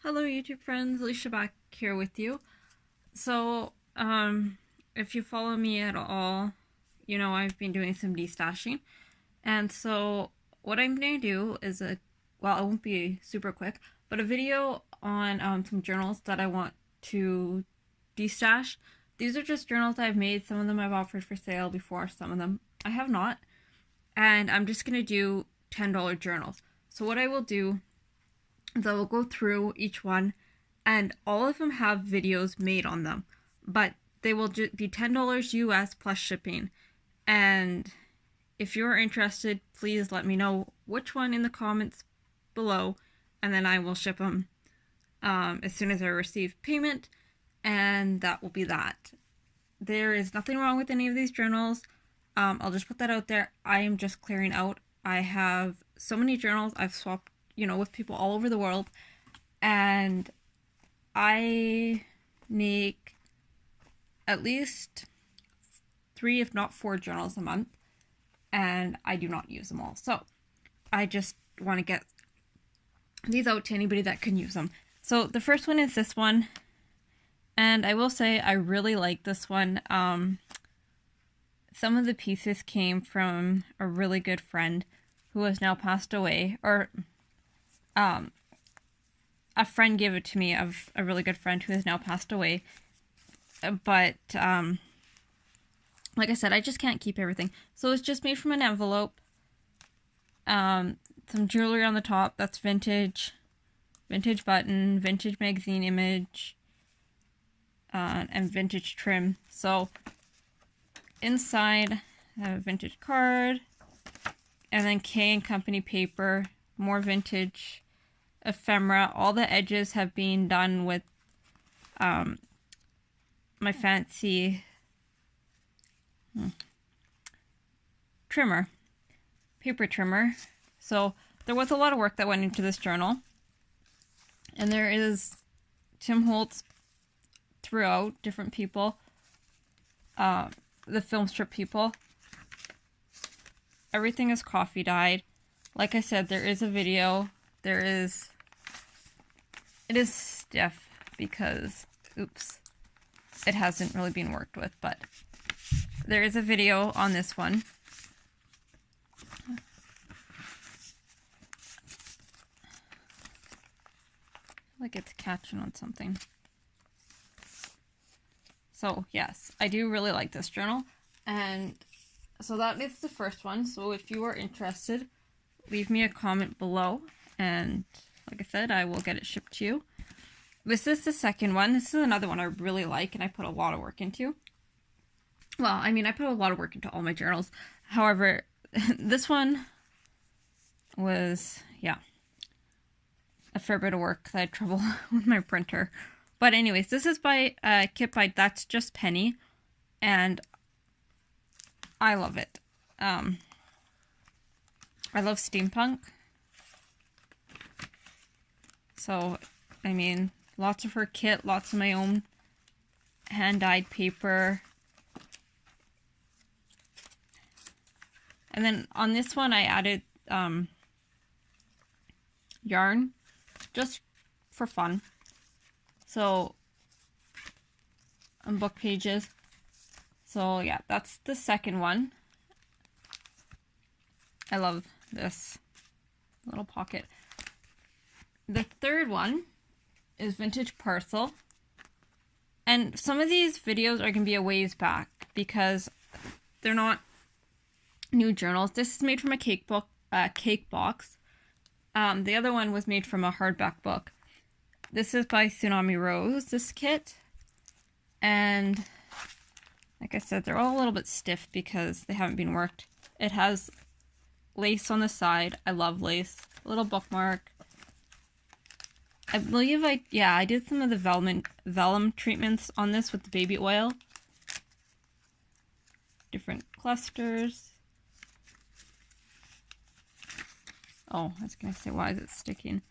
Hello YouTube friends, Alicia back here with you. So, if you follow me at all, you know I've been doing some destashing. And so what I'm going to do is well, it won't be super quick, but a video on some journals that I want to destash. These are just journals I've made. Some of them I've offered for sale before, some of them I have not. And I'm just going to do $10 journals. So what I will do is I will go through each one, and all of them have videos made on them, but they will be $10 US plus shipping. And if you're interested, please let me know which one in the comments below, and then I will ship them as soon as I receive payment, and that will be that. There is nothing wrong with any of these journals. I'll just put that out there. I am just clearing out. I have so many journals I've swapped, with people all over the world, and I make at least 3, if not 4 journals a month, and I do not use them all. So I just want to get these out to anybody that can use them. So the first one is this one, and I will say I really like this one. Some of the pieces came from a really good friend who has now passed away, or a friend gave it to me, of a really good friend who has now passed away. But like I said, I just can't keep everything. So it's just made from an envelope. Some jewelry on the top, that's vintage. Vintage button, vintage magazine image, and vintage trim. So inside, I have a vintage card, and then K & Company paper, more vintage ephemera. All the edges have been done with my fancy trimmer, paper trimmer. So there was a lot of work that went into this journal, and there is Tim Holtz throughout, different people, the film strip people. Everything is coffee dyed. Like I said, there is a video. It is stiff because, oops, it hasn't really been worked with, but there is a video on this one. Like it's catching on something. So yes, I do really like this journal, and so that is the first one. So if you are interested, leave me a comment below, and like I said, I will get it shipped to you. This is the second one. This is another one I really like, and I put a lot of work into. Well, I mean, I put a lot of work into all my journals. However, this one was, yeah, a fair bit of work. I had trouble with my printer. But anyways, this is by Kit by That's Just Penny, and I love it. I love steampunk. So, I mean, lots of her kit, lots of my own hand-dyed paper. And then on this one, I added yarn, just for fun. So, on book pages. So yeah, that's the second one. I love this little pocket. The third one is Vintage Parcel. And some of these videos are going to be a ways back because they're not new journals. This is made from a cake box. The other one was made from a hardback book. This is by Tsunami Rose, this kit. And like I said, they're all a little bit stiff because they haven't been worked. It has lace on the side. I love lace. A little bookmark. I believe I did some of the vellum treatments on this with the baby oil. Different clusters. Oh, I was going to say, why is it sticking?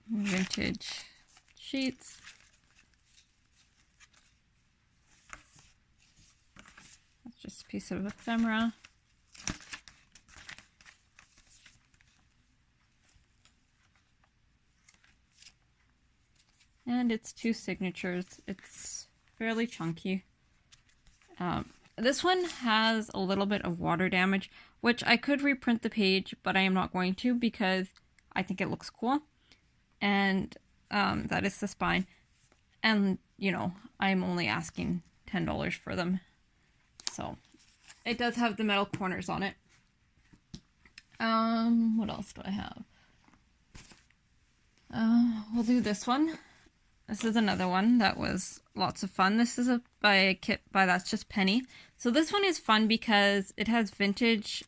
Vintage sheets. That's just a piece of ephemera. and it's 2 signatures. It's fairly chunky. This one has a little bit of water damage, which I could reprint the page, but I am not going to because I think it looks cool. And that is the spine. And, you know, I'm only asking $10 for them. So, it does have the metal corners on it. What else do I have? We'll do this one. This is another one that was lots of fun. This is by a kit by That's Just Penny. So this one is fun because it has vintage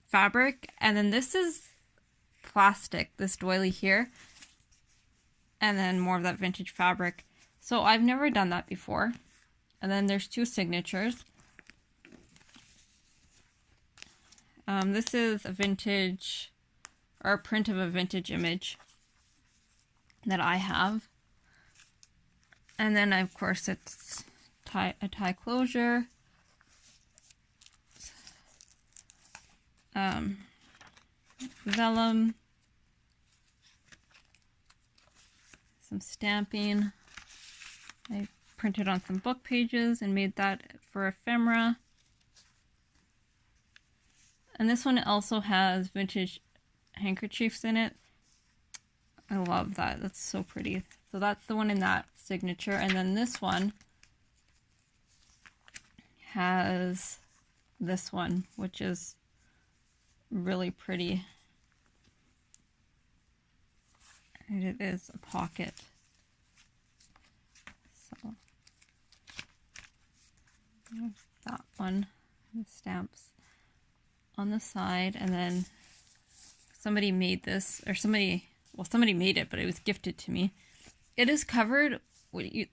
fabric, and then this is plastic, this doily here, and then more of that vintage fabric. So I've never done that before. And then there's 2 signatures. This is a vintage, or a print of a vintage image that I have. And then, of course, it's a tie closure. Vellum. Some stamping. I printed on some book pages and made that for ephemera. And this one also has vintage handkerchiefs in it. I love that. That's so pretty. So that's the one in that signature. And then this one has this one, which is really pretty. And it is a pocket. So there's that one. The stamps on the side, and then somebody made this, or somebody made it, but it was gifted to me. It is covered.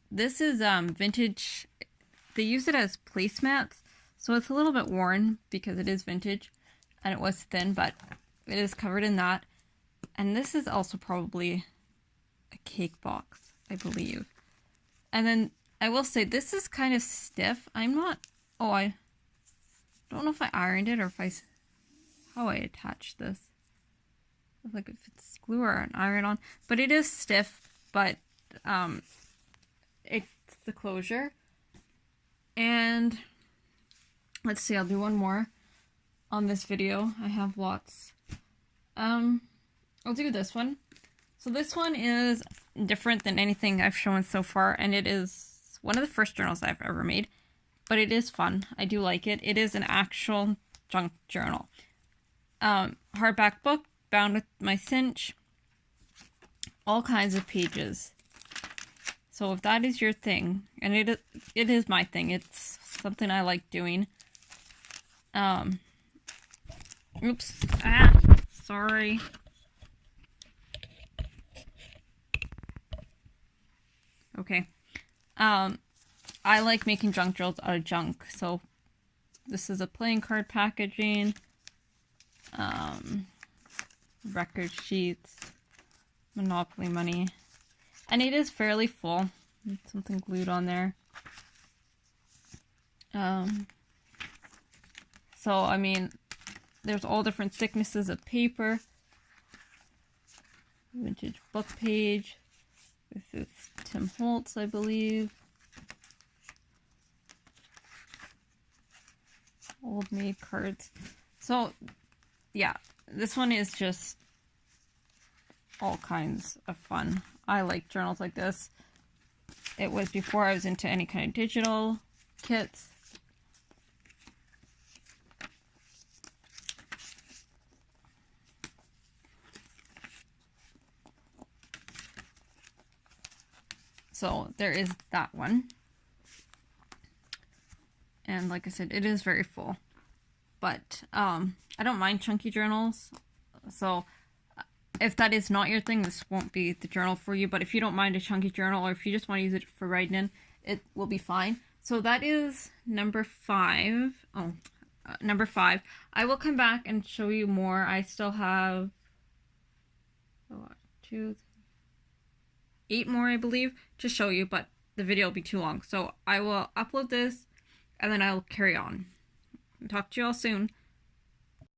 This is vintage. They use it as placemats, so it's a little bit worn because it is vintage, and it was thin, but it is covered in that. And this is also probably a cake box, I believe. And then I will say this is kind of stiff. I'm not. Oh, I don't know if I ironed it or if how I attached this. Like if it's glue or an iron on, but it is stiff. But it's the closure. And let's see, I'll do one more on this video. I have lots. I'll do this one. So this one is different than anything I've shown so far, and it is one of the first journals I've ever made. But it is fun. I do like it. It is an actual junk journal. Hardback book, bound with my cinch. All kinds of pages. So if that is your thing, and it is my thing. It's something I like doing. Oops. Sorry. Okay. I like making junk journals out of junk. So this is a playing card packaging, record sheets, Monopoly money, and it is fairly full. Something glued on there. So I mean, there's all different thicknesses of paper. Vintage book page. This is Tim Holtz, I believe. Old Maid cards. So, yeah, this one is just all kinds of fun. I like journals like this. It was before I was into any kind of digital kits. So there is that one. And like I said, it is very full. But I don't mind chunky journals. So if that is not your thing, this won't be the journal for you. But if you don't mind a chunky journal, or if you just want to use it for writing in, it will be fine. So that is number 5. Number 5. I will come back and show you more. I still have 8 more, I believe, to show you, but the video will be too long. So I will upload this, and then I'll carry on. Talk to you all soon.